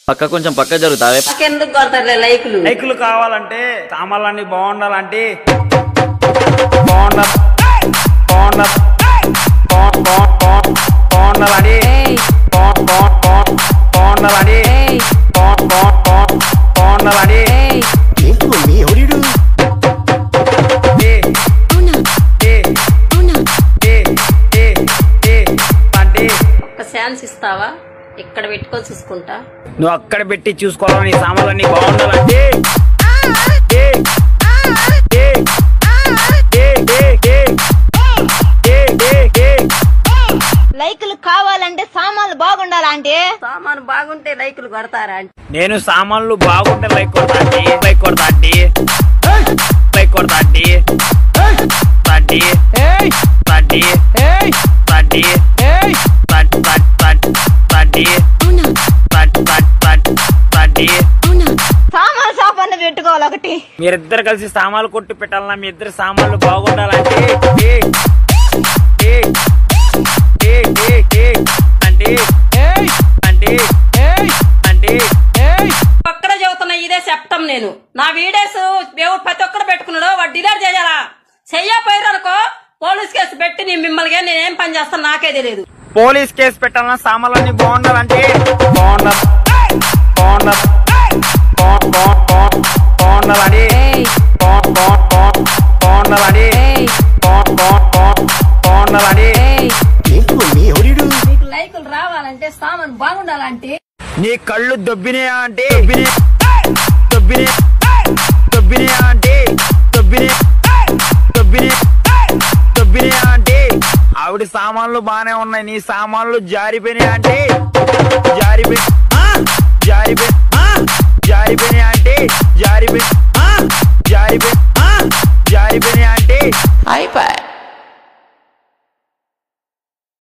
పక్క కొంచెం పక్క జరుగుతావే. ఎందుకు కొడతారులే లైకులు? లైకులు కావాలంటే సామాన్లన్నీ బాగుండాలంటే ఛాన్స్ ఇస్తావా? ఇక్కడ పెట్టుకొని చూసుకుంటా. నువ్వు అక్కడ పెట్టి చూసుకోవాలని సామాన్లన్నీ బాగుండాలంటే లైకులు కావాలంటే సామాన్లు బాగుండాలంటే సామాను బాగుంటే లైకులు కొడతారా? నేను సామాన్లు బాగుంటే లైక్ కొడతా లైక్ కొడతా లైక్ కొడతా సామాన్ షాప్ అన్న పెట్టుకోవాలి ఒకటి. మీరిద్దరు కలిసి సామాన్లు కొట్టి పెట్టాలన్నా మీ ఇద్దరు సామాన్లు బాగుండాలంటే ఒక్కడ చెబుతున్నా, ఇదే చెప్తాం. నేను నా వీడియోస్ దేవుడు ప్రతి ఒక్కరు పెట్టుకున్నాడు, వాడు డిలీట్ చేయాలా? చెయ్యపోయారు అనుకో పోలీస్ కేసు పెట్టి మిమ్మల్ని నేనేం పని చేస్తాను నాకే తెలియదు. పోలీస్ కేసు పెట్టాలన్నా సామాన్లన్నీ బాగుండాలంటే మీకు లైకులు రావాలంటే సామాన్ బాగుండాలంటే నీ కళ్ళు దొబ్బినాయా అంటే ఆవిడ సామాన్లు బానే ఉన్నాయి, నీ సామాన్లు జారిపోయినాయి అంటే జారిపోయినాయి అంటే